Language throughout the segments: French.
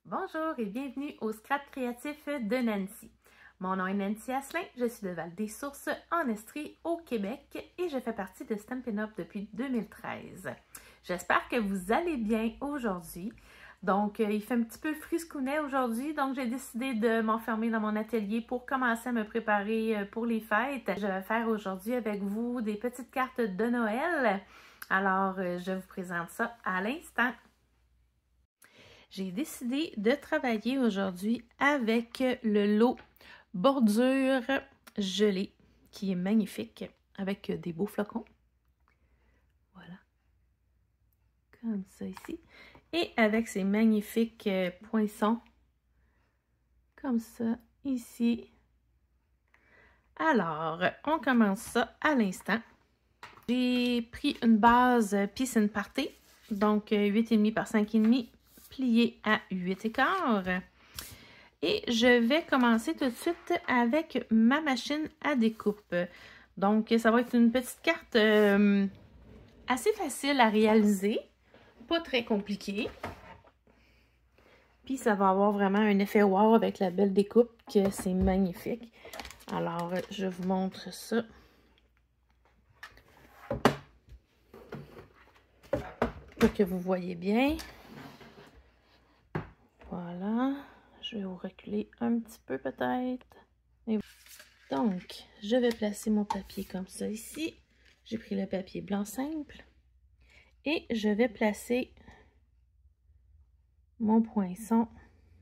Bonjour et bienvenue au Scrap créatif de Nancy. Mon nom est Nancy Asselin, je suis de Val-des-Sources en Estrie au Québec et je fais partie de Stampin' Up depuis 2013. J'espère que vous allez bien aujourd'hui. Donc, il fait un petit peu friscounet aujourd'hui, donc j'ai décidé de m'enfermer dans mon atelier pour commencer à me préparer pour les fêtes. Je vais faire aujourd'hui avec vous des petites cartes de Noël. Alors, je vous présente ça à l'instant. J'ai décidé de travailler aujourd'hui avec le lot bordure gelée qui est magnifique avec des beaux flocons. Voilà. Comme ça ici. Et avec ces magnifiques poinçons comme ça ici. Alors, on commence ça à l'instant. J'ai pris une base Peace and Party, donc 8,5 par 5,5 plié à 8,15. Et je vais commencer tout de suite avec ma machine à découpe. Donc, ça va être une petite carte assez facile à réaliser, pas très compliquée. Puis, ça va avoir vraiment un effet wow avec la belle découpe, que c'est magnifique. Alors, je vous montre ça. Pour que vous voyez bien. Voilà. Je vais vous reculer un petit peu peut-être. Donc, je vais placer mon papier comme ça ici. J'ai pris le papier blanc simple. Et je vais placer mon poinçon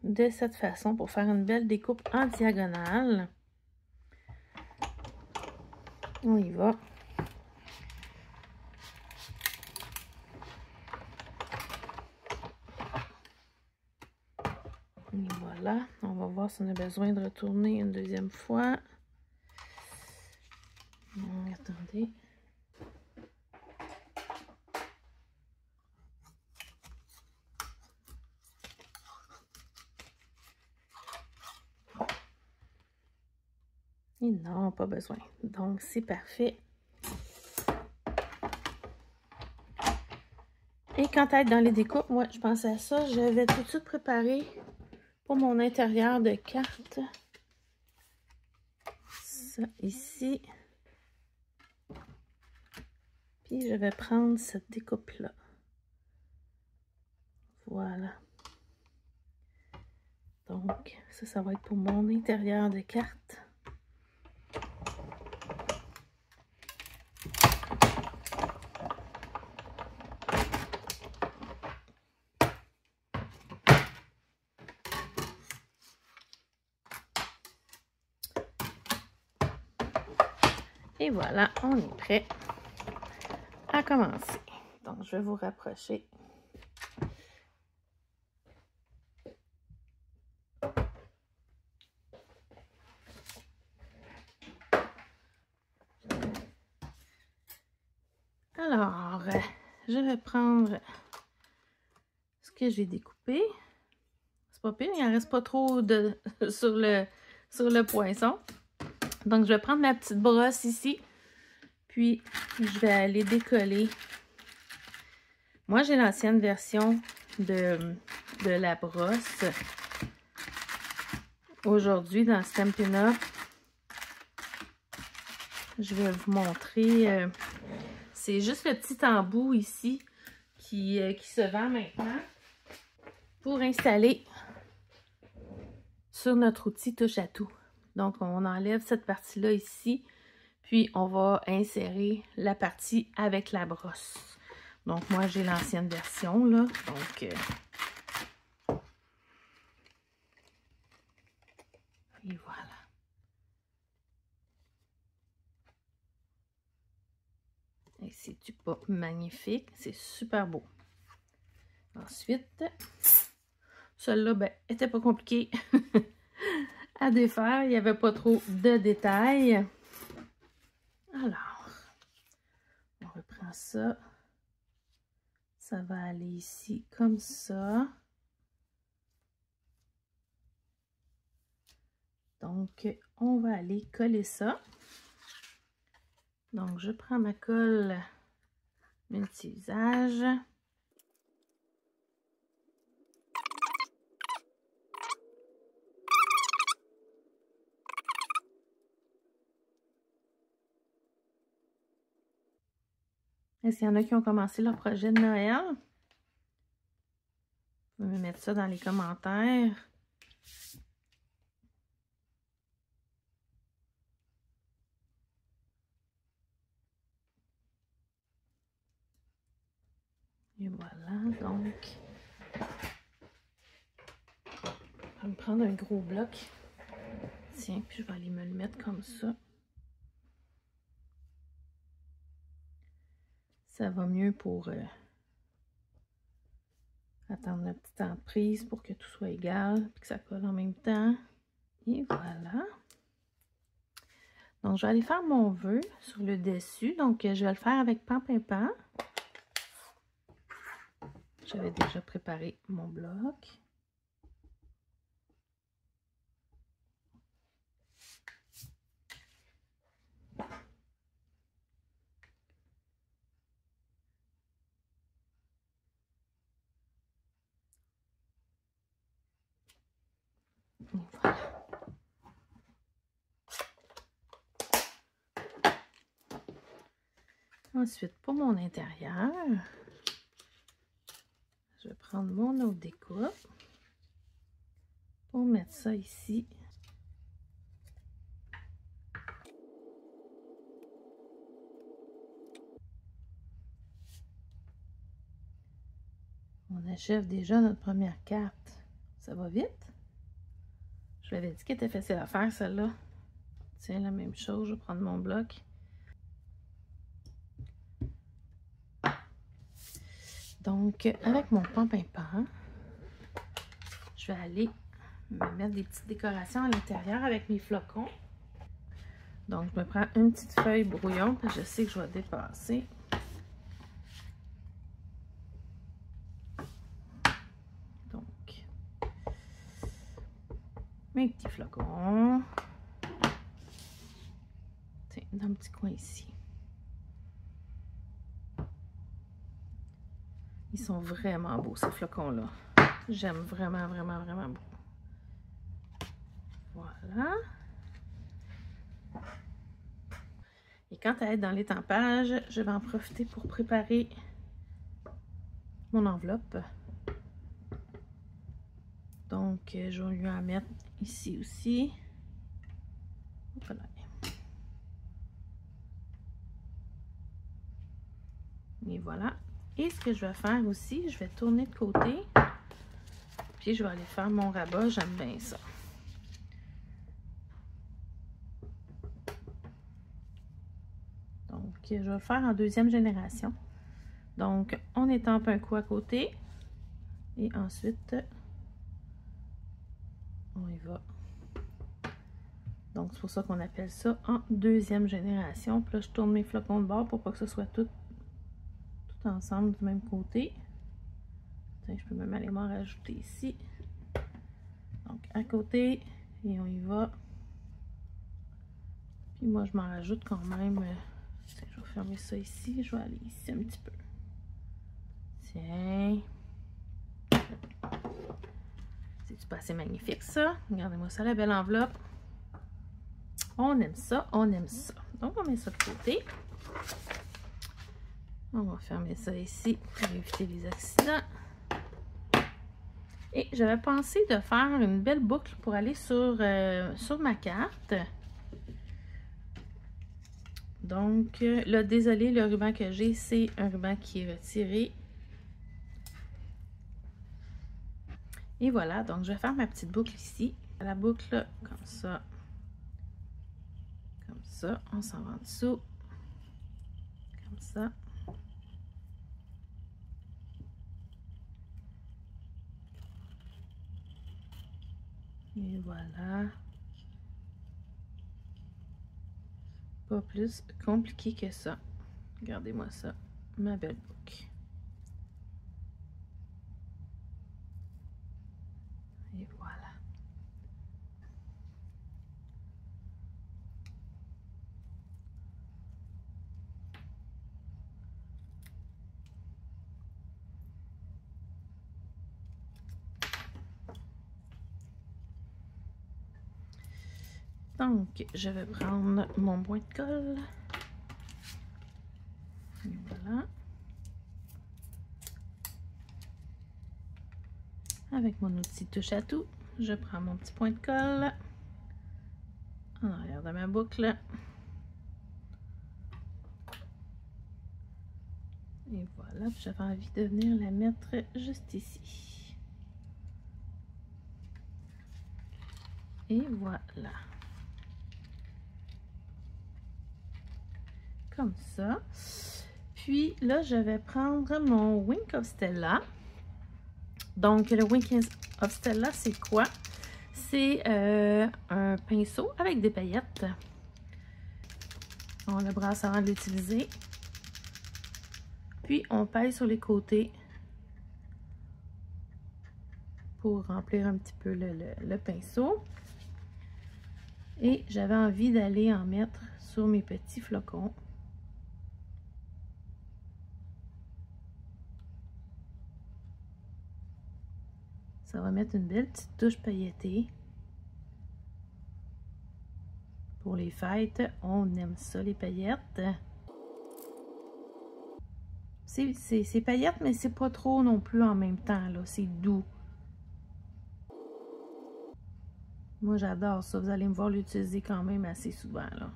de cette façon pour faire une belle découpe en diagonale. On y va. Et voilà, on va voir si on a besoin de retourner une deuxième fois. Attendez. Et non, pas besoin. Donc, c'est parfait. Et quand être dans les découpes, moi, je pensais à ça. Je vais tout de suite préparer pour mon intérieur de carte. Ça ici. Puis, je vais prendre cette découpe-là. Voilà. Donc, ça va être pour mon intérieur de carte. Et voilà, on est prêt à commencer. Donc, je vais vous rapprocher. Alors, je vais prendre ce que j'ai découpé. C'est pas pire, il n'en reste pas trop de, sur le poinçon. Donc, je vais prendre ma petite brosse ici. Puis, je vais aller décoller. Moi, j'ai l'ancienne version de la brosse. Aujourd'hui, dans Stampin' Up, je vais vous montrer. C'est juste le petit embout ici qui se vend maintenant pour installer sur notre outil touche à tout. Donc, on enlève cette partie-là ici, puis on va insérer la partie avec la brosse. Donc, moi, j'ai l'ancienne version, là. Donc, et voilà. Et c'est-tu pas magnifique? C'est super beau. Ensuite, celle-là, ben, était pas compliquée à défaire. Il n'y avait pas trop de détails. Alors, on reprend ça. Ça va aller ici comme ça. Donc, on va aller coller ça. Donc, je prends ma colle multi-usage. Est-ce qu'il y en a qui ont commencé leur projet de Noël? Vous pouvez me mettre ça dans les commentaires. Et voilà, donc, je vais me prendre un gros bloc. Tiens, puis je vais aller me le mettre comme ça. Ça va mieux pour attendre le petit temps de prise pour que tout soit égal et que ça colle en même temps. Et voilà. Donc, je vais aller faire mon vœu sur le dessus. Donc, je vais le faire avec Pan-Pimpant. J'avais déjà préparé mon bloc. Et voilà. Ensuite, pour mon intérieur, je vais prendre mon autre découpe pour mettre ça ici. On achève déjà notre première carte. Ça va vite. Je l'avais dit qu'elle était facile à faire, celle-là. Tiens, la même chose, je vais prendre mon bloc. Donc, avec mon Pan-Pimpant, je vais aller me mettre des petites décorations à l'intérieur avec mes flocons. Donc, je me prends une petite feuille brouillon, parce que je sais que je vais dépasser. Donc, mes petits flocons. Tiens, dans le petit coin ici. Ils sont vraiment beaux, ces flocons-là. J'aime vraiment, vraiment, vraiment beaucoup. Voilà. Et quant à être dans l'étampage, je vais en profiter pour préparer mon enveloppe. Donc, je vais lui en mettre ici aussi. Voilà. Et voilà. Et ce que je vais faire aussi, je vais tourner de côté. Puis je vais aller faire mon rabat. J'aime bien ça. Donc, je vais le faire en deuxième génération. Donc, on étampe un coup à côté. Et ensuite, on y va. Donc, c'est pour ça qu'on appelle ça en deuxième génération. Puis là, je tourne mes flocons de bord pour pas que ce soit tout ensemble du même côté. Tiens, je peux même aller m'en rajouter ici. Donc, à côté, et on y va. Puis moi, je m'en rajoute quand même. Tiens, je vais fermer ça ici. Je vais aller ici un petit peu. Tiens. C'est-tu pas assez magnifique, ça? Regardez-moi ça, la belle enveloppe. On aime ça, on aime ça. Donc, on met ça de côté. On va fermer ça ici pour éviter les accidents. Et j'avais pensé de faire une belle boucle pour aller sur ma carte. Donc, là, désolé, le ruban que j'ai, c'est un ruban qui est retiré. Et voilà, donc je vais faire ma petite boucle ici. La boucle, comme ça. Comme ça, on s'en va en dessous. Comme ça. Et voilà. Pas plus compliqué que ça. Regardez-moi ça, ma belle boucle. Et voilà. Donc, je vais prendre mon bois de colle. Et voilà. Avec mon outil touche à tout, je prends mon petit point de colle en arrière de ma boucle. Et voilà, j'avais envie de venir la mettre juste ici. Et voilà. Comme ça. Puis là, je vais prendre mon Wink of Stella. Donc, le Wink of Stella, c'est quoi? C'est un pinceau avec des paillettes. On le brasse avant de l'utiliser. Puis, on pèse sur les côtés pour remplir un petit peu le pinceau. Et j'avais envie d'aller en mettre sur mes petits flocons. Ça va mettre une belle petite touche pailletée. Pour les fêtes, on aime ça, les paillettes. C'est paillettes, mais c'est pas trop non plus en même temps, là. C'est doux. Moi, j'adore ça. Vous allez me voir l'utiliser quand même assez souvent, là.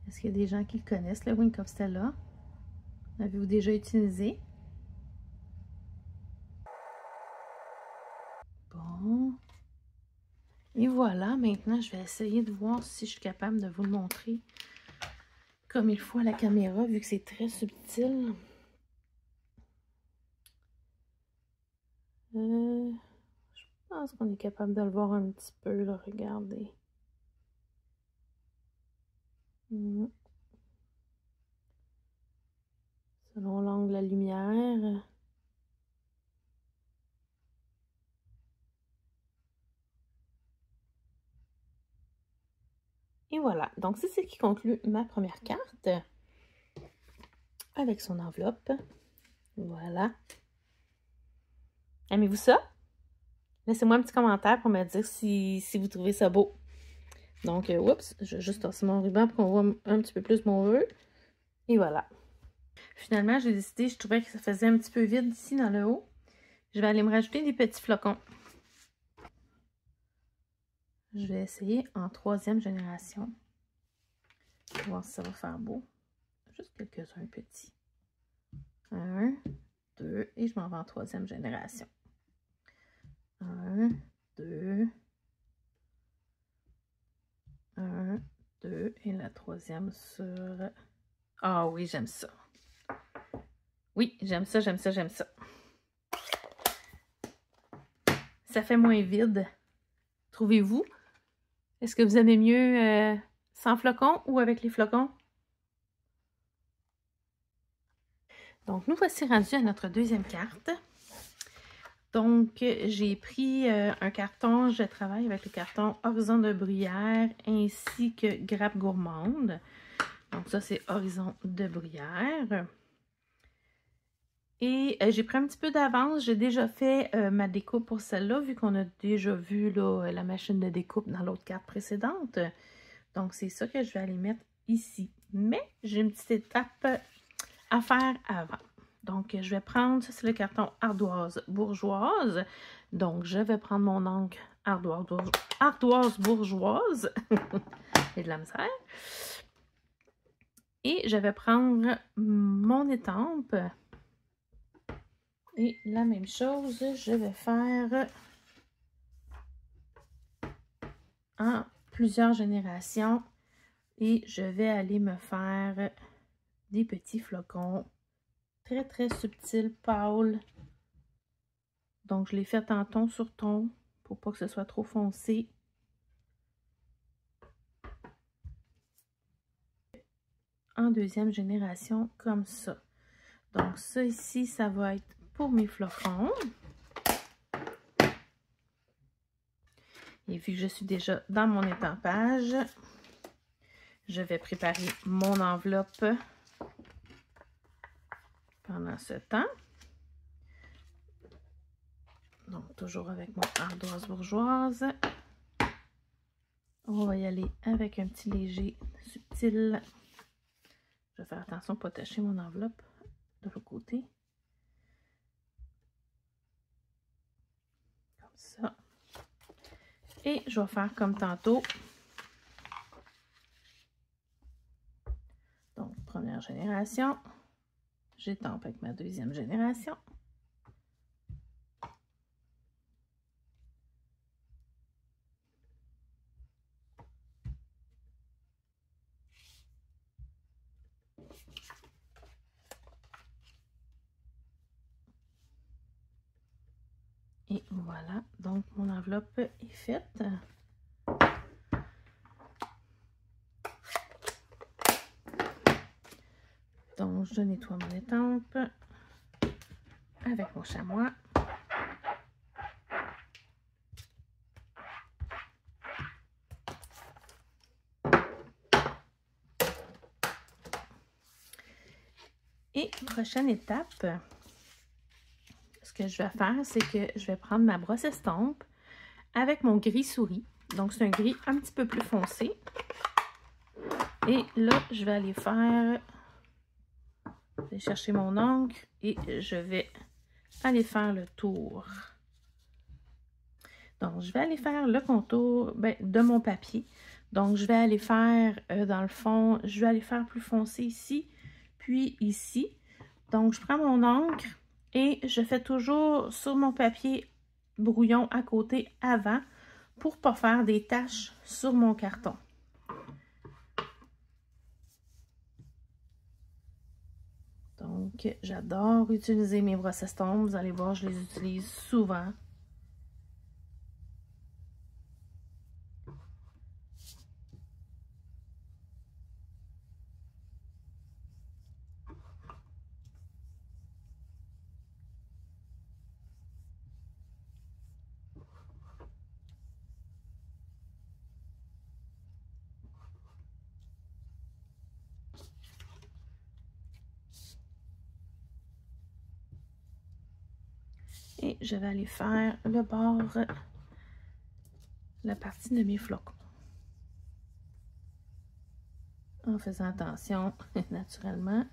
Est-ce qu'il y a des gens qui connaissent le Wink of Stella? L'avez-vous déjà utilisé? Bon. Et voilà, maintenant, je vais essayer de voir si je suis capable de vous le montrer comme il faut à la caméra, vu que c'est très subtil. Je pense qu'on est capable de le voir un petit peu, là, regardez. Selon l'angle de la lumière. Et voilà, donc c'est ce qui conclut ma première carte avec son enveloppe. Voilà. Aimez-vous ça? Laissez-moi un petit commentaire pour me dire si vous trouvez ça beau. Donc, oups, je vais juste tasser mon ruban pour qu'on voit un petit peu plus mon vœu. Et voilà. Finalement, j'ai décidé, je trouvais que ça faisait un petit peu vide ici dans le haut. Je vais aller me rajouter des petits flocons. Je vais essayer en 3e génération. Voir si ça va faire beau. Juste quelques-uns petits. 1, 2, et je m'en vais en 3e génération. 1, 2, 1, 2, et la 3e sur... Ah oui, j'aime ça. Oui, j'aime ça, j'aime ça, j'aime ça. Ça fait moins vide. Trouvez-vous? Est-ce que vous aimez mieux sans flocons ou avec les flocons? Donc, nous voici rendus à notre 2e carte. Donc, j'ai pris un carton, je travaille avec le carton Horizon de Bruyère ainsi que Grappe Gourmande. Donc, ça, c'est Horizon de Bruyère. Et j'ai pris un petit peu d'avance. J'ai déjà fait ma découpe pour celle-là, vu qu'on a déjà vu là, la machine de découpe dans l'autre carte précédente. Donc, c'est ça que je vais aller mettre ici. Mais j'ai une petite étape à faire avant. Donc, je vais prendre, ça c'est le carton Ardoise Bourgeoise. Donc, je vais prendre mon encre Ardoise Bourgeoise. Et de la misère. Et je vais prendre mon étampe. Et la même chose, je vais faire en plusieurs générations. Et je vais aller me faire des petits flocons. Très, très subtil, pâle. Donc, je l'ai fait en ton sur ton pour pas que ce soit trop foncé. En 2e génération, comme ça. Donc, ça ici, ça va être pour mes flocons. Et vu que je suis déjà dans mon étampage, je vais préparer mon enveloppe pendant ce temps. Toujours avec mon ardoise bourgeoise. On va y aller avec un petit léger subtil. Je vais faire attention de ne pas tacher mon enveloppe de l'autre côté. Comme ça. Et je vais faire comme tantôt. Donc, première génération. J'étampe avec ma deuxième génération. Et voilà, donc mon enveloppe est faite. Donc, je nettoie mon étampe avec mon chamois. Et prochaine étape, ce que je vais faire, c'est que je vais prendre ma brosse estompe avec mon gris souris. Donc, c'est un gris un petit peu plus foncé. Et là, je vais aller faire... Je vais chercher mon encre et je vais aller faire le tour. Donc, je vais aller faire le contour de mon papier. Donc, je vais aller faire, dans le fond, je vais aller faire plus foncé ici, puis ici. Donc, je prends mon encre et je fais toujours sur mon papier brouillon à côté avant pour ne pas faire des taches sur mon carton. Donc, j'adore utiliser mes brosses estompes. Vous allez voir, je les utilise souvent. Et je vais aller faire le bord, la partie de mes flocons. En faisant attention, naturellement.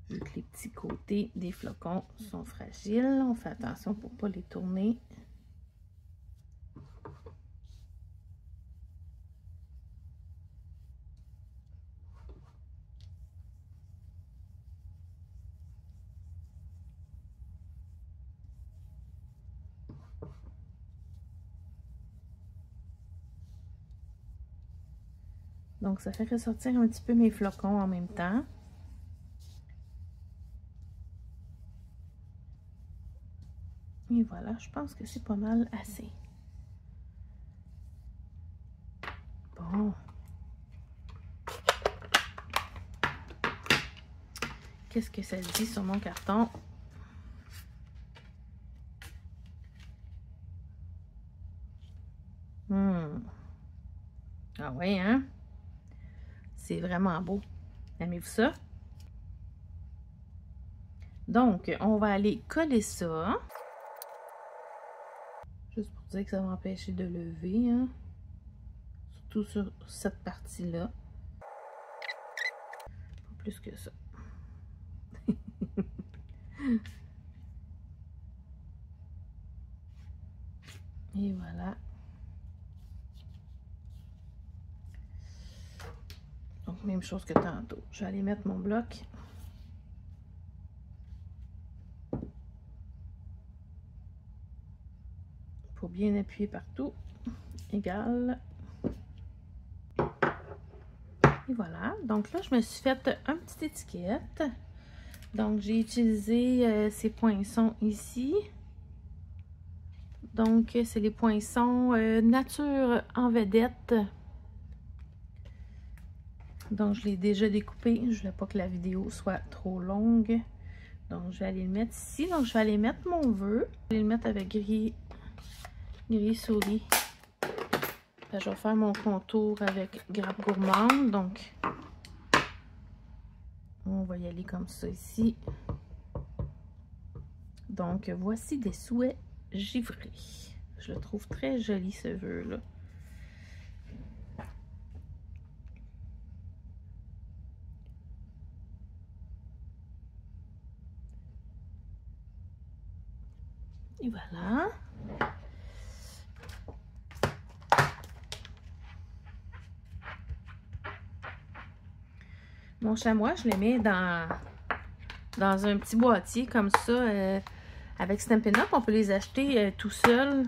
Vu que les petits côtés des flocons sont fragiles, on fait attention pour ne pas les tourner. Donc, ça fait ressortir un petit peu mes flocons en même temps. Et voilà, je pense que c'est pas mal assez. Bon. Qu'est-ce que ça dit sur mon carton? Ah ouais, hein? C'est vraiment beau. Aimez-vous ça? Donc, on va aller coller ça. Juste pour dire que ça va empêcher de lever, hein? Surtout sur cette partie-là. Pas plus que ça. Et voilà. Donc, même chose que tantôt. Je vais aller mettre mon bloc. Pour bien appuyer partout. Égal. Et voilà. Donc là, je me suis fait une petite étiquette. Donc, j'ai utilisé ces poinçons ici. Donc, c'est les poinçons nature en vedette. Donc, je l'ai déjà découpé. Je ne voulais pas que la vidéo soit trop longue. Donc, je vais aller le mettre ici. Donc, je vais aller mettre mon vœu. Je vais le mettre avec gris souris. Là, je vais faire mon contour avec grappe gourmande. Donc, On va y aller comme ça ici. Donc, voici des souhaits givrés. Je le trouve très joli, ce vœu-là. Et voilà. Mon chamois, je le mets dans un petit boîtier comme ça. Avec Stampin' Up, on peut les acheter tout seul.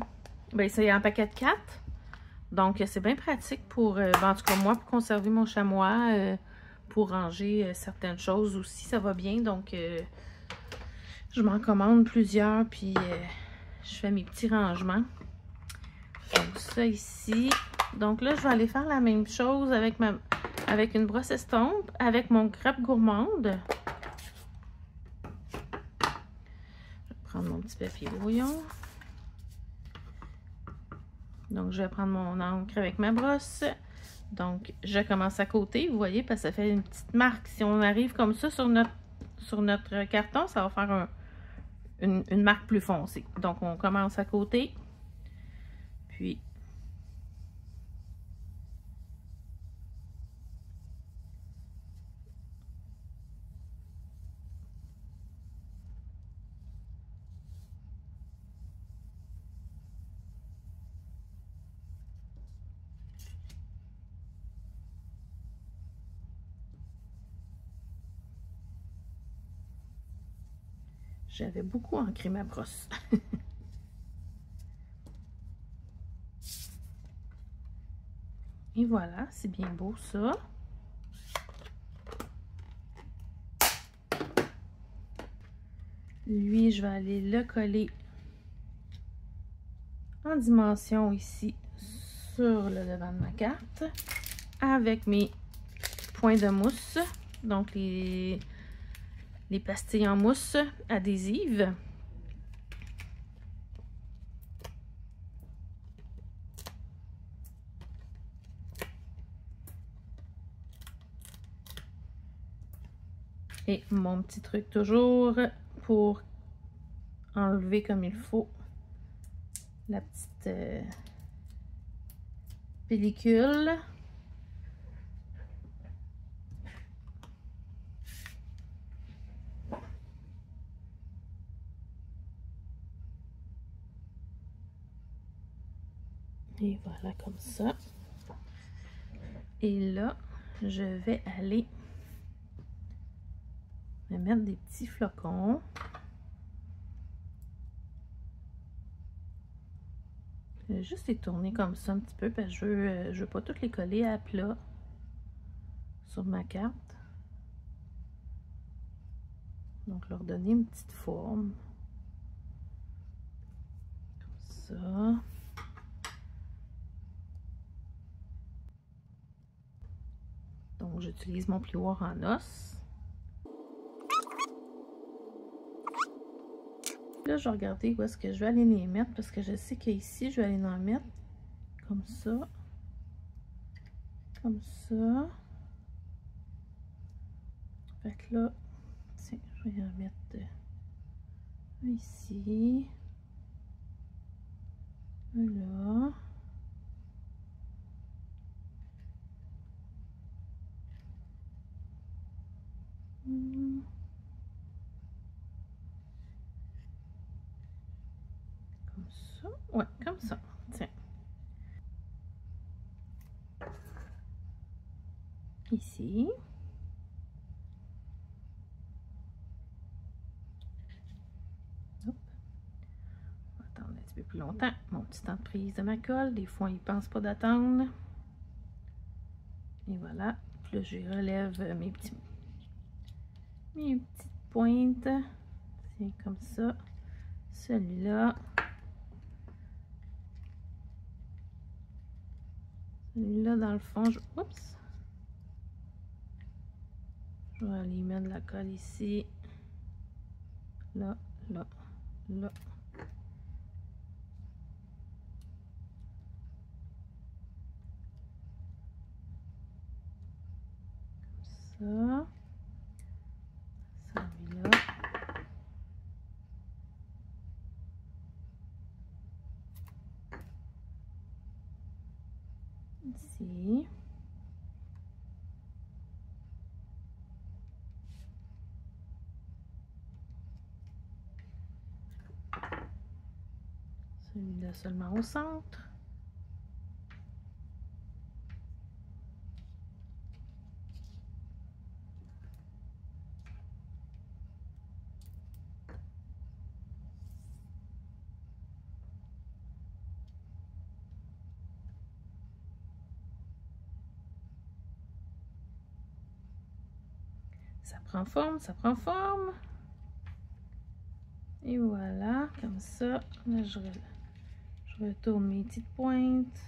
Ben, c'est en paquet de 4. Donc, c'est bien pratique pour, en tout cas, moi, pour conserver mon chamois, pour ranger certaines choses aussi, ça va bien. Donc, je m'en commande plusieurs, puis je fais mes petits rangements. Donc, ça ici. Donc là, je vais aller faire la même chose avec une brosse estompe, avec mon grappe gourmande. Je vais prendre mon petit papier brouillon. Donc, je vais prendre mon encre avec ma brosse. Donc, je commence à côté, vous voyez, parce que ça fait une petite marque. Si on arrive comme ça sur notre carton, ça va faire une marque plus foncée. Donc, on commence à côté. Puis, j'avais beaucoup ancré ma brosse. Et voilà, c'est bien beau ça. Lui, je vais aller le coller en dimension ici sur le devant de ma carte avec mes points de mousse, donc les pastilles en mousse adhésives. Et mon petit truc toujours pour enlever comme il faut la petite pellicule. Et voilà comme ça. Et là, je vais aller me mettre des petits flocons. Je vais juste les tourner comme ça un petit peu parce que je veux pas toutes les coller à plat sur ma carte. Donc, leur donner une petite forme. Comme ça. Donc, j'utilise mon plioir en os. Là, je vais regarder où est-ce que je vais aller les mettre parce que je sais qu'ici, je vais aller en mettre comme ça. Comme ça. Fait que là, tiens, je vais en mettre ici. Là. Comme ça. Ouais, comme ça. Tiens. Ici. Hop. On va attendre un petit peu plus longtemps. Mon petit temps de prise de ma colle. Des fois, il ne pense pas d'attendre. Et voilà. Puis là, je relève mes petites pointes. Tiens, comme ça. Celui-là. Celui-là, dans le fond, oups! Je vais aller mettre de la colle ici. Là, là, là. Comme ça. Ici. Celui-là seulement au centre. Ça prend forme, ça prend forme. Et voilà, comme ça. Là, je retourne mes petites pointes.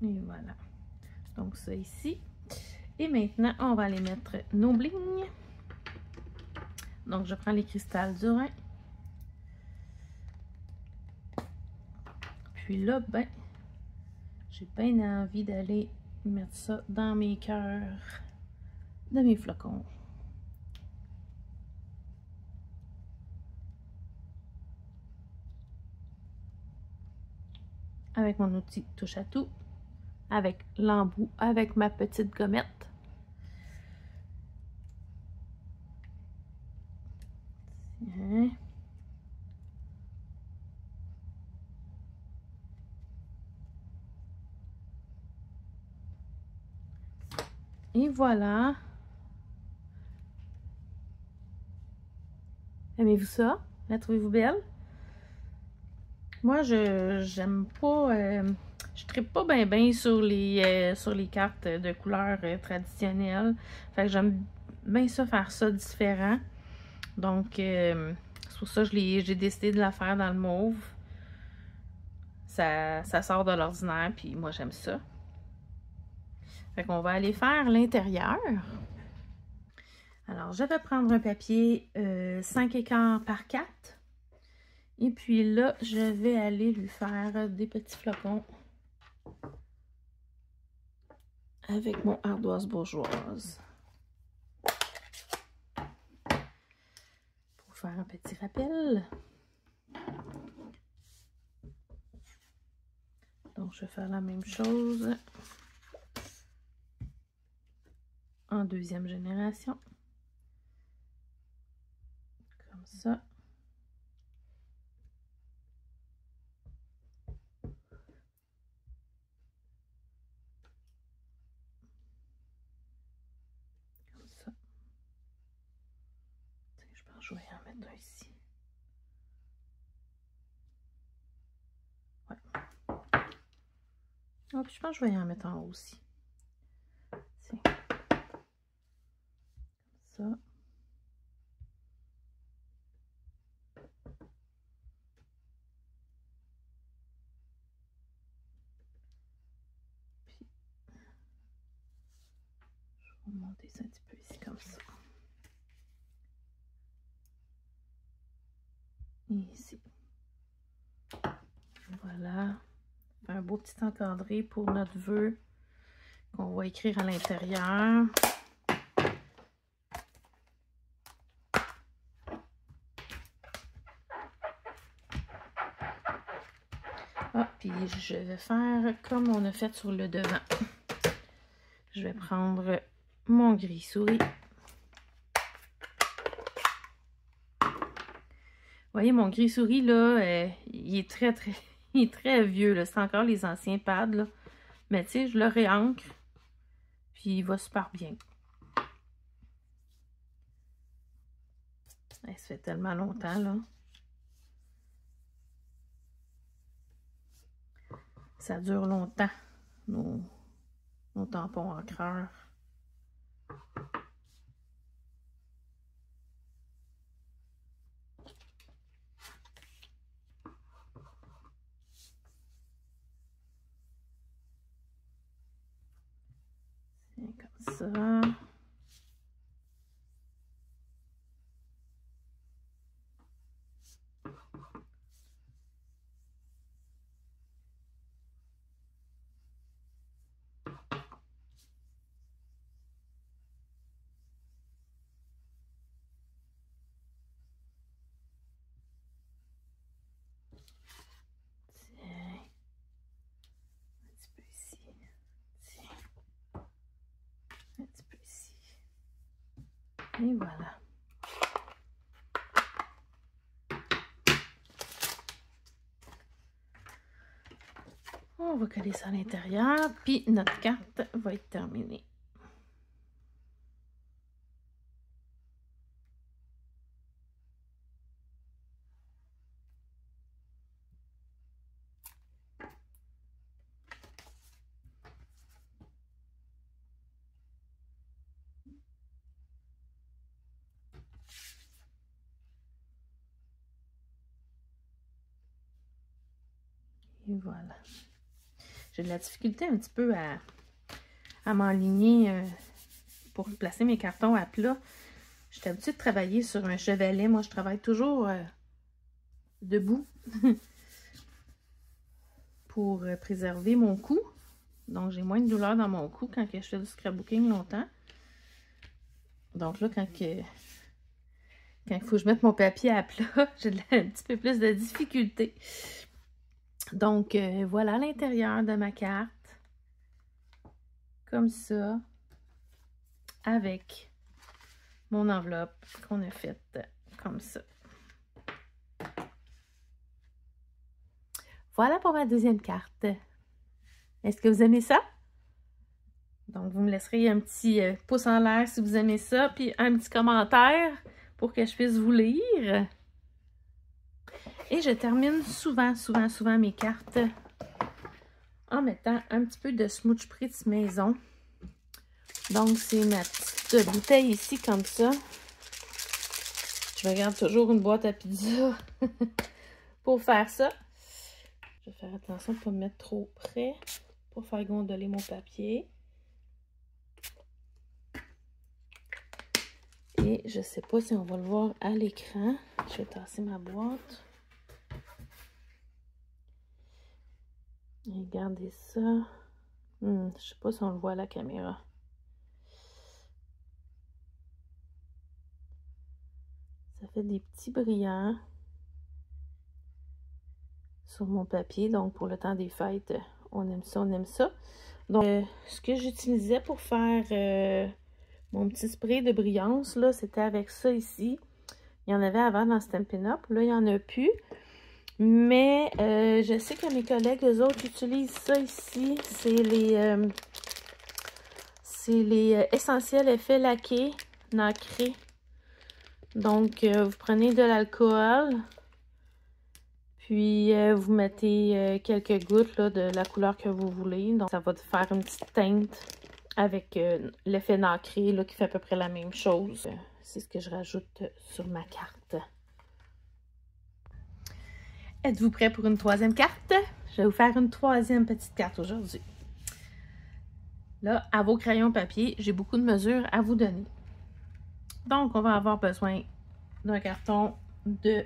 Et voilà. Donc ça ici. Et maintenant, on va aller mettre nos bling. Donc je prends les cristals du Rhin. Puis là, ben, j'ai bien envie d'aller mettre ça dans mes cœurs de mes flocons. Avec mon outil touche à tout, avec l'embout, avec ma petite gommette. Tiens. Et voilà. Aimez-vous ça? La trouvez-vous belle? Moi, j'aime pas... je trippe pas bien sur les cartes de couleurs traditionnelles. Fait que j'aime bien ça, faire ça différent. Donc, c'est pour ça que j'ai décidé de la faire dans le mauve. Ça sort de l'ordinaire, puis moi, j'aime ça. Fait qu'on va aller faire l'intérieur. Alors, je vais prendre un papier 5 écarts par 4. Et puis là, je vais aller lui faire des petits flocons avec mon ardoise bourgeoise. Pour faire un petit rappel. Donc, je vais faire la même chose en deuxième génération. Comme ça. Comme ça. Je pense que je vais en mettre un ici. Ouais. Oh, puis je pense que je vais en mettre en haut aussi. Tiens. Comme ça. Je vais monter ça un petit peu ici comme ça. Et ici. Voilà. Un beau petit encadré pour notre vœu qu'on va écrire à l'intérieur. Ah, puis je vais faire comme on a fait sur le devant. Je vais prendre mon gris souris. Vous voyez, mon gris souris, là, il est il est très vieux. C'est encore les anciens pads, là. Mais tu sais, je le réancre. Puis il va super bien. Ça fait tellement longtemps, là. Ça dure longtemps, nos tampons encreurs. Comme ça. Et voilà. On va coller ça à l'intérieur, puis notre carte va être terminée. Et voilà. J'ai de la difficulté un petit peu à m'enligner pour placer mes cartons à plat. Je suis habituée de travailler sur un chevalet. Moi, je travaille toujours debout pour préserver mon cou. Donc, j'ai moins de douleur dans mon cou quand je fais du scrapbooking longtemps. Donc là, quand il faut que je mette mon papier à plat, j'ai un petit peu plus de difficulté. Donc, voilà l'intérieur de ma carte. Comme ça. Avec mon enveloppe qu'on a faite comme ça. Voilà pour ma deuxième carte. Est-ce que vous aimez ça? Donc, vous me laisserez un petit pouce en l'air si vous aimez ça, puis un petit commentaire pour que je puisse vous lire. Et je termine souvent mes cartes en mettant un petit peu de Smooth Spritz maison. Donc, c'est ma petite bouteille ici, comme ça. Je regarde toujours une boîte à pizza pour faire ça. Je vais faire attention de ne pas me mettre trop près pour faire gondoler mon papier. Et je ne sais pas si on va le voir à l'écran. Je vais tasser ma boîte. Regardez ça. Je ne sais pas si on le voit à la caméra. Ça fait des petits brillants sur mon papier. Donc, pour le temps des fêtes, on aime ça, on aime ça. Donc, ce que j'utilisais pour faire mon petit spray de brillance, là, c'était avec ça ici. Il y en avait avant dans Stampin' Up. Là, il n'y en a plus. Mais je sais que mes collègues, eux autres, utilisent ça ici. C'est les essentiels effets laqués, nacrés. Donc, vous prenez de l'alcool, puis vous mettez quelques gouttes là, de la couleur que vous voulez. Donc, ça va faire une petite teinte avec l'effet nacré là, qui fait à peu près la même chose. C'est ce que je rajoute sur ma carte. Êtes-vous prêts pour une troisième carte? Je vais vous faire une troisième petite carte aujourd'hui. Là, à vos crayons papier, j'ai beaucoup de mesures à vous donner. Donc, on va avoir besoin d'un carton de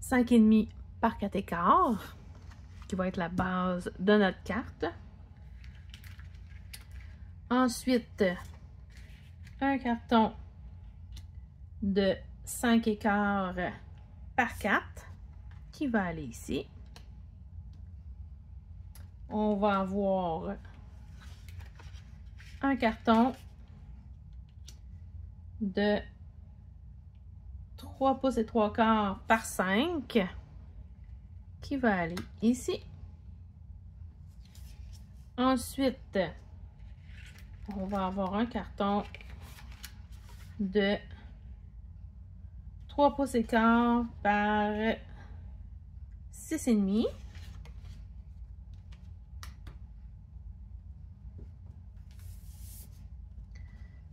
5,5 par 4,15 qui va être la base de notre carte. Ensuite, un carton de 5,15 par 4 qui va aller ici. On va avoir un carton de 3 pouces et 3/4 par 5 qui va aller ici. Ensuite, on va avoir un carton de 3 pouces et quart par 6,5.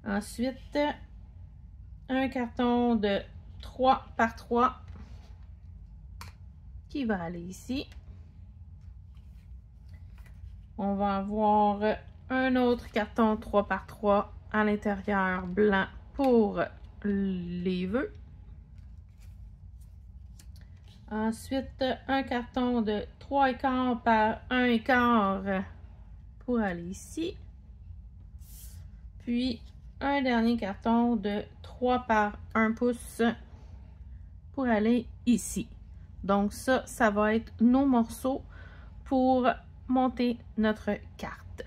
Ensuite, un carton de 3 par 3 qui va aller ici. On va avoir un autre carton 3 par 3 à l'intérieur blanc pour les vœux. Ensuite, un carton de 3,15 par 1,15 pour aller ici. Puis, un dernier carton de 3 par 1 pouce pour aller ici. Donc ça va être nos morceaux pour monter notre carte.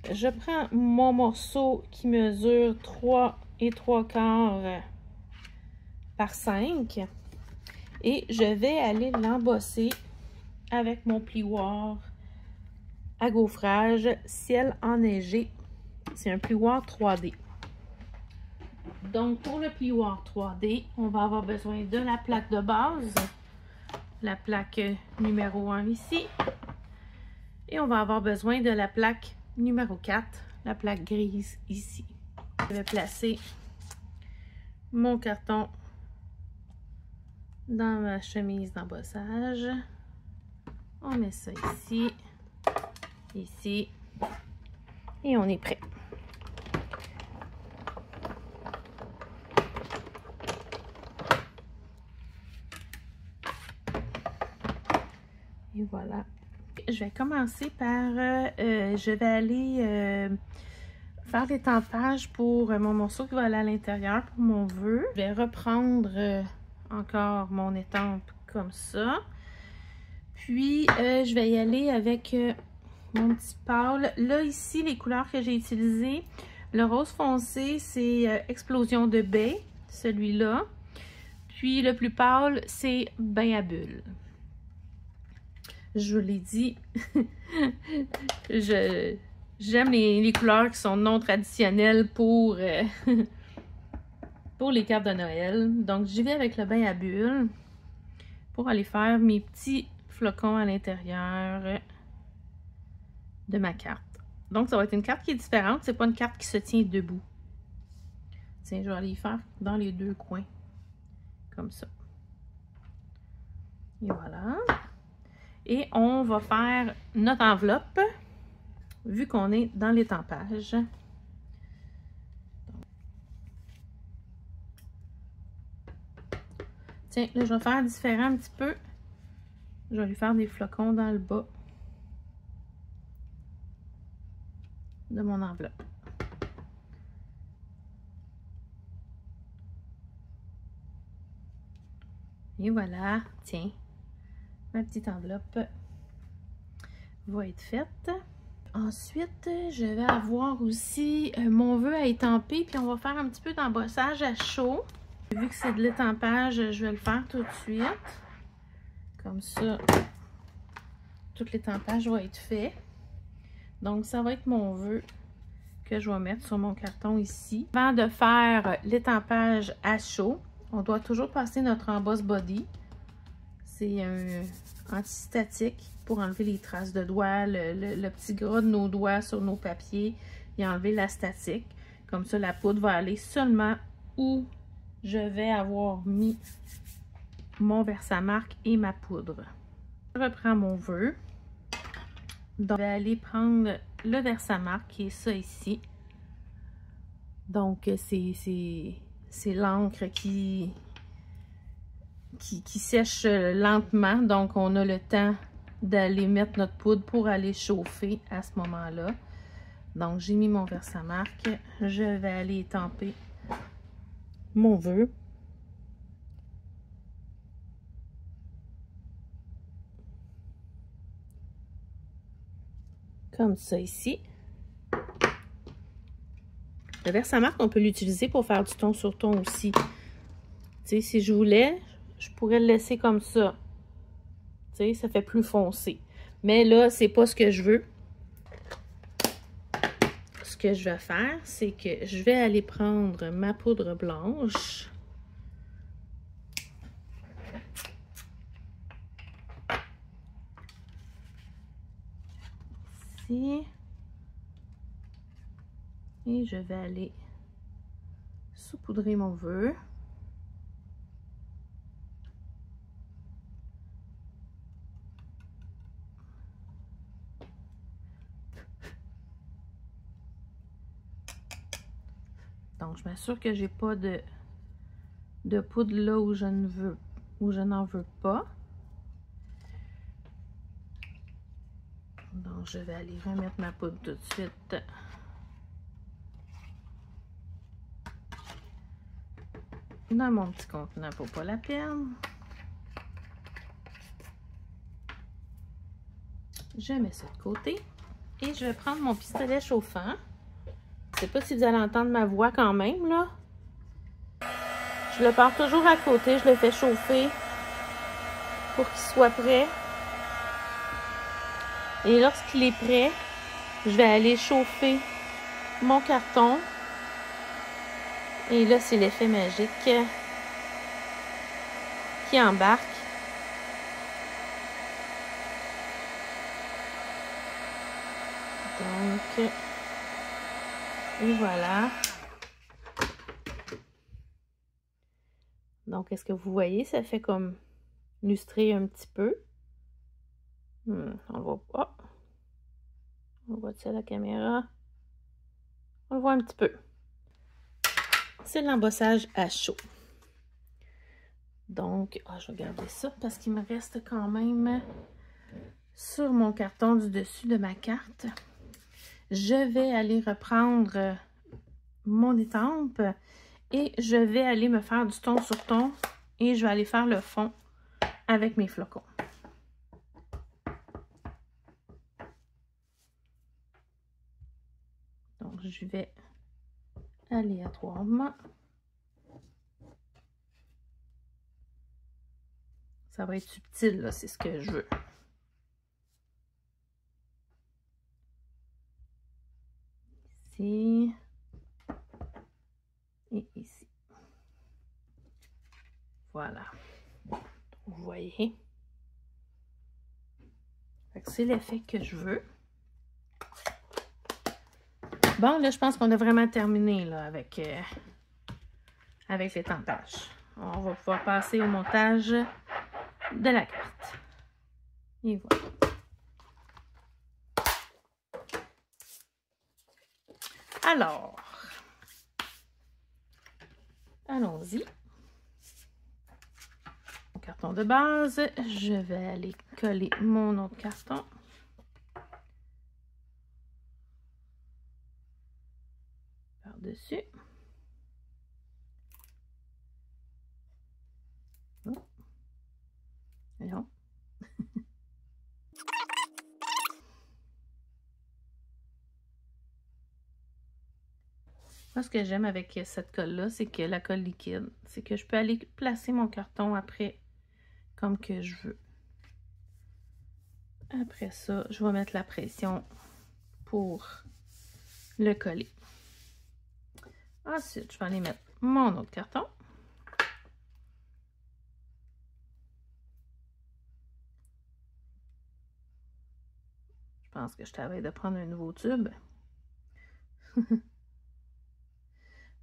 je prends mon morceau qui mesure 3 3/4 par 5 et je vais aller l'embosser avec mon plioir à gaufrage ciel enneigé. C'est un plioir 3D. Donc, pour le plioir 3D, on va avoir besoin de la plaque de base, la plaque numéro 1 ici. Et on va avoir besoin de la plaque numéro 4, la plaque grise ici. Je vais placer mon carton dans ma chemise d'embossage. On met ça ici, ici, et on est prêt. Et voilà. Je vais commencer par, je vais aller faire l'étampage pour mon morceau qui va aller à l'intérieur pour mon vœu. Je vais reprendre encore mon étampe comme ça. Puis, je vais y aller avec mon petit pâle. Là, ici, les couleurs que j'ai utilisées, le rose foncé, c'est Explosion de baie, celui-là. Puis, le plus pâle, c'est Bain à bulles. Je vous l'ai dit, j'aime les couleurs qui sont non traditionnelles pour les cartes de Noël. Donc, j'y vais avec le bain à bulles pour aller faire mes petits flocons à l'intérieur de ma carte. Donc, ça va être une carte qui est différente. C'est pas une carte qui se tient debout. Tiens, je vais aller y faire dans les deux coins. Comme ça. Et voilà. Et on va faire notre enveloppe, vu qu'on est dans l'étampage. Tiens, là, je vais faire différent un petit peu. Je vais lui faire des flocons dans le bas de mon enveloppe. Et voilà, tiens. Ma petite enveloppe va être faite. Ensuite, je vais avoir aussi mon vœu à étamper. Puis on va faire un petit peu d'embossage à chaud. Vu que c'est de l'étampage, je vais le faire tout de suite. Comme ça, tout l'étampage va être fait. Donc, ça va être mon vœu que je vais mettre sur mon carton ici. Avant de faire l'étampage à chaud, on doit toujours passer notre emboss body. C'est un antistatique pour enlever les traces de doigts, le petit gras de nos doigts sur nos papiers et enlever la statique. Comme ça, la poudre va aller seulement où je vais avoir mis mon Versamark et ma poudre. Je reprends mon vœu. Donc, je vais aller prendre le Versamark qui est ça ici. Donc, c'est l'encre qui sèche lentement, donc on a le temps d'aller mettre notre poudre pour aller chauffer à ce moment-là. Donc, j'ai mis mon Versamark. Je vais aller étamper mon vœu. Comme ça ici. Le Versamark, on peut l'utiliser pour faire du ton sur ton aussi. Tu sais, si je voulais, je pourrais le laisser comme ça. Tu sais, ça fait plus foncé. Mais là, c'est pas ce que je veux. Ce que je vais faire, c'est que je vais aller prendre ma poudre blanche. Ici. Et je vais aller saupoudrer mon vœu. Donc, je m'assure que j'ai pas de poudre là où je n'en veux pas. Donc, je vais aller remettre ma poudre tout de suite. Dans mon petit contenant pour pas la perdre. Je mets ça de côté. Et je vais prendre mon pistolet chauffant. Je sais pas si vous allez entendre ma voix quand même, là. Je le pars toujours à côté, je le fais chauffer pour qu'il soit prêt. Et lorsqu'il est prêt, je vais aller chauffer mon carton. Et là, c'est l'effet magique qui embarque. Donc, et voilà. Donc, est-ce que vous voyez, ça fait comme lustrer un petit peu. On le voit pas. On voit ça à la caméra. On le voit un petit peu. C'est l'embossage à chaud. Donc, je vais garder ça parce qu'il me reste quand même sur mon carton du dessus de ma carte. Je vais aller reprendre mon étampe et je vais aller me faire du ton sur ton et je vais aller faire le fond avec mes flocons. Donc, je vais aléatoirement. Ça va être subtil, là, c'est ce que je veux. Ici. Et ici. Voilà. Vous voyez? C'est l'effet que je veux. Bon, là, je pense qu'on a vraiment terminé là, avec l'étampage. On va pouvoir passer au montage de la carte. Et voilà. Alors, allons-y. Carton de base, je vais aller coller mon autre carton. Par-dessus. Oh. Voyons. Moi, ce que j'aime avec cette colle-là, c'est que la colle liquide, c'est que je peux aller placer mon carton après comme que je veux. Après ça, je vais mettre la pression pour le coller. Ensuite, je vais aller mettre mon autre carton. Je pense que je t'avais de prendre un nouveau tube.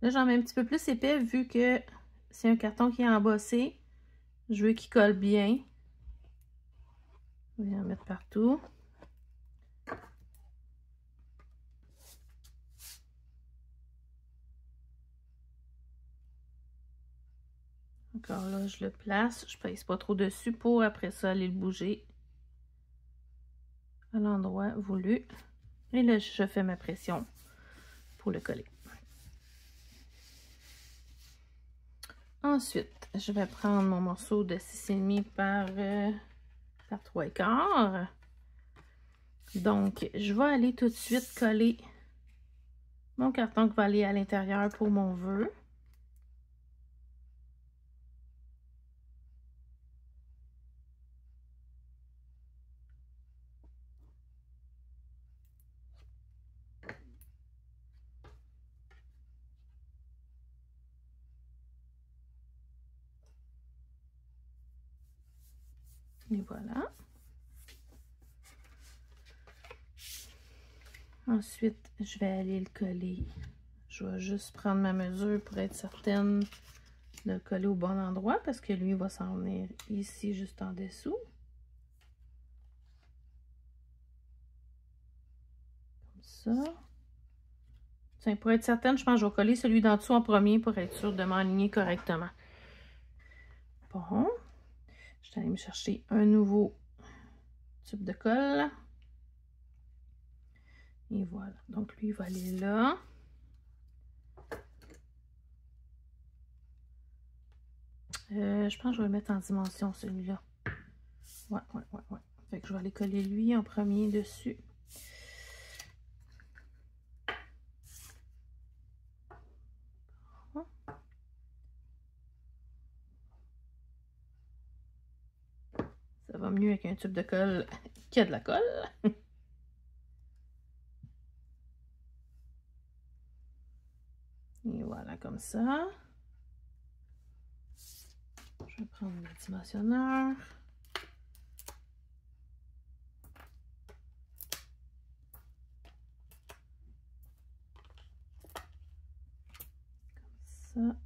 Là, j'en mets un petit peu plus épais vu que c'est un carton qui est embossé. Je veux qu'il colle bien. Je vais en mettre partout. Encore là, je le place. Je pèse pas trop dessus pour après ça aller le bouger à l'endroit voulu. Et là, je fais ma pression pour le coller. Ensuite, je vais prendre mon morceau de 6,5 par 3/4. Donc, je vais aller tout de suite coller mon carton qui va aller à l'intérieur pour mon vœu. Et voilà. Ensuite, je vais aller le coller. Je vais juste prendre ma mesure pour être certaine de le coller au bon endroit parce que lui va s'en venir ici juste en dessous. Comme ça. Tiens, pour être certaine, je pense que je vais coller celui d'en dessous en premier pour être sûre de m'aligner correctement. Bon. Je vais aller me chercher un nouveau tube de colle. Et voilà. Donc, lui, il va aller là. Je pense que je vais le mettre en dimension, celui-là. Ouais. Fait que je vais aller coller lui en premier dessus. Ça va mieux avec un tube de colle qui a de la colle. Et voilà, comme ça. Je vais prendre le dimensionneur. Comme ça.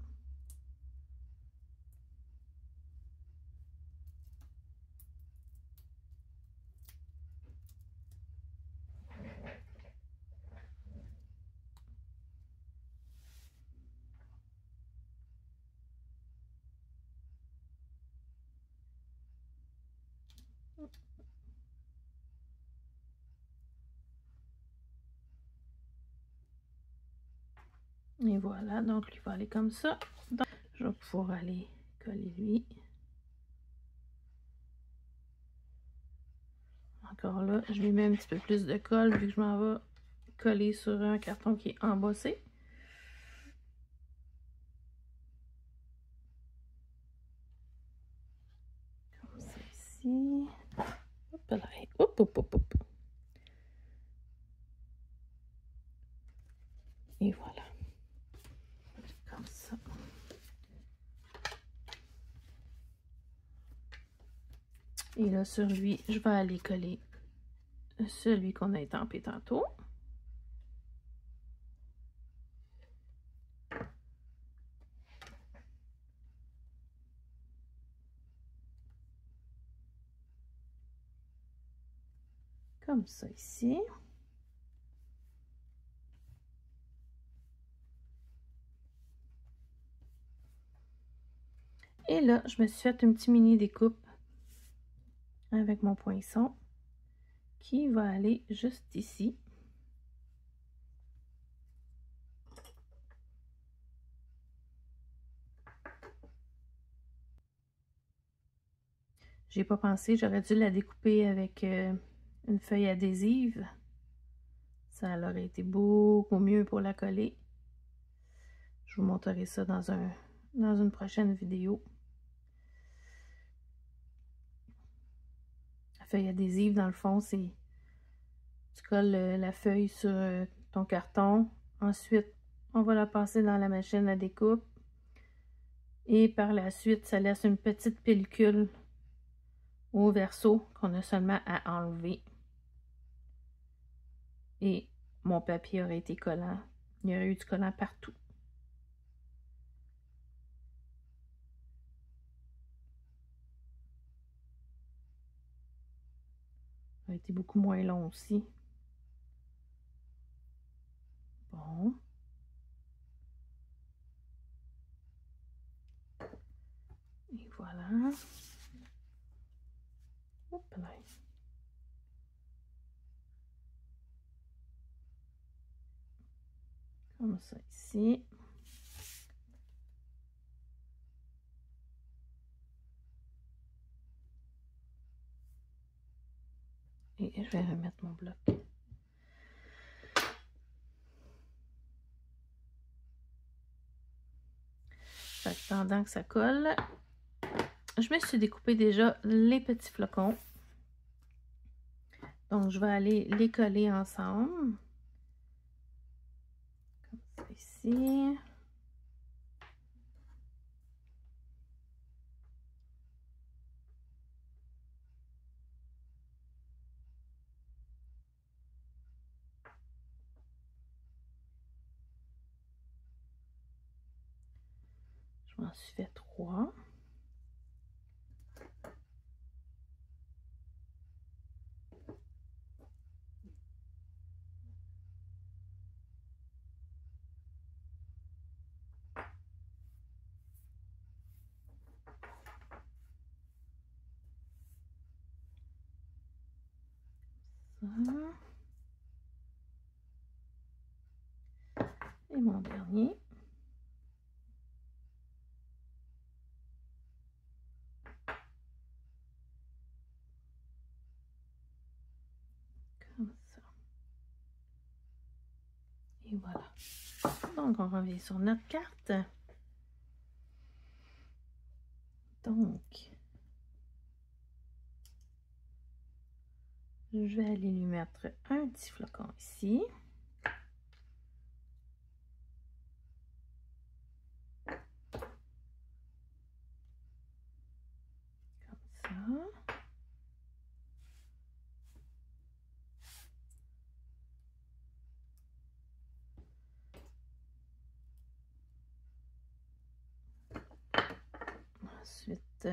Et voilà, donc lui va aller comme ça. Donc, je vais pouvoir aller coller lui. Encore là, je lui mets un petit peu plus de colle vu que je m'en vais coller sur un carton qui est embossé. Comme ça ici. Hop là, hop, hop, hop, hop. Et voilà. Comme ça. Et là, sur lui, je vais aller coller celui qu'on a étampé tantôt. Comme ça ici. Et là, je me suis fait une petite mini découpe avec mon poinçon qui va aller juste ici. J'ai pas pensé, j'aurais dû la découper avec une feuille adhésive. Ça aurait été beaucoup mieux pour la coller. Je vous montrerai ça dans une prochaine vidéo. La feuille adhésive, dans le fond, c'est tu colles la feuille sur ton carton. Ensuite, on va la passer dans la machine à découpe. Et par la suite, ça laisse une petite pellicule au verso qu'on a seulement à enlever. Et mon papier aurait été collant. Il y aurait eu du collant partout. Ça a été beaucoup moins long aussi. Bon. Et voilà. Hop là. Comme ça ici. Et je vais remettre mon bloc. Fait que pendant que ça colle, je me suis découpé déjà les petits flocons. Donc, je vais aller les coller ensemble. Comme ça ici. Je m'en suis fait 3. Et mon dernier. Comme ça. Et voilà. Donc, on revient sur notre carte. Donc, Je vais aller lui mettre un petit flocon ici. Comme ça. Ensuite,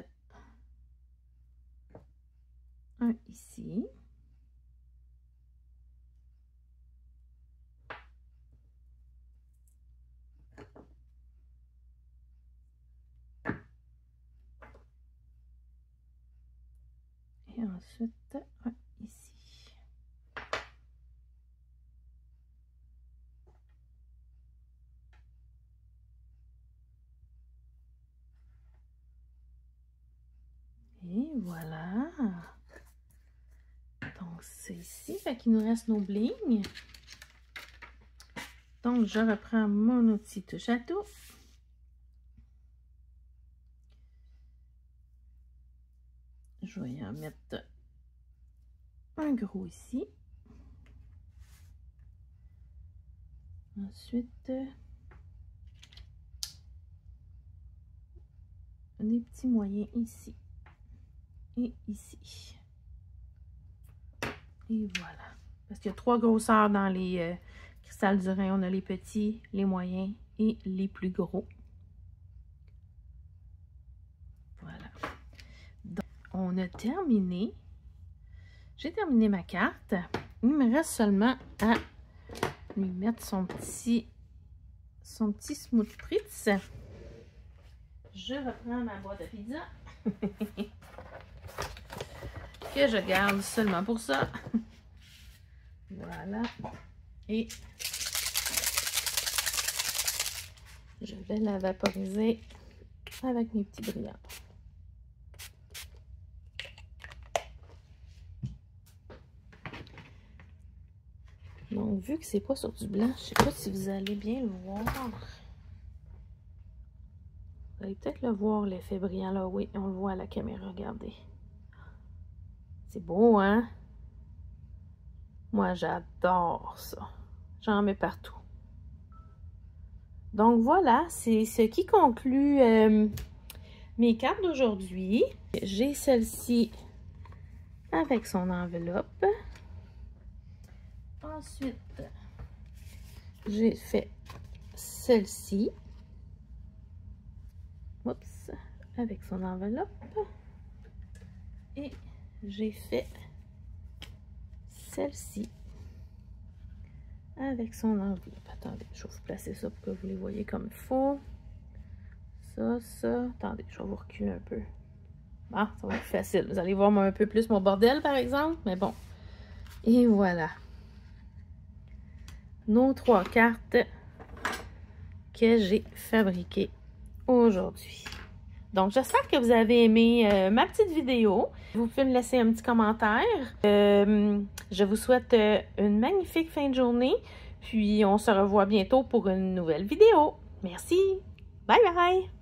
un ici. Et ensuite, un ici. Et voilà. Donc, c'est ici. Fait qu'il nous reste nos bling. Donc, je reprends mon outil touche à tout. Je vais en mettre un gros ici. Ensuite, des petits moyens ici et ici. Et voilà. Parce qu'il y a 3 grosseurs dans les cristals du Rhin. On a les petits, les moyens et les plus gros. Voilà. Donc, on a terminé. J'ai terminé ma carte. Il me reste seulement à lui mettre son petit smooth spritz. Je reprends ma boîte à pizza. Que je garde seulement pour ça. Voilà. Et je vais la vaporiser avec mes petits brillants. Donc, vu que c'est pas sur du blanc, je sais pas si vous allez bien le voir. Vous allez peut-être le voir, l'effet brillant là. Oui, on le voit à la caméra, regardez. C'est beau, hein? Moi, j'adore ça. J'en mets partout. Donc, voilà, c'est ce qui conclut mes cartes d'aujourd'hui. J'ai celle-ci avec son enveloppe. Ensuite, j'ai fait celle-ci. Oups, avec son enveloppe. Et j'ai fait celle-ci avec son enveloppe. Attendez, je vais vous placer ça pour que vous les voyez comme il faut. Ça. Attendez, je vais vous reculer un peu. Ah, ça va être facile. Vous allez voir un peu plus mon bordel, par exemple. Mais bon. Et voilà. Nos 3 cartes que j'ai fabriquées aujourd'hui. Donc, j'espère que vous avez aimé ma petite vidéo. Vous pouvez me laisser un petit commentaire. Je vous souhaite une magnifique fin de journée. Puis, on se revoit bientôt pour une nouvelle vidéo. Merci. Bye bye.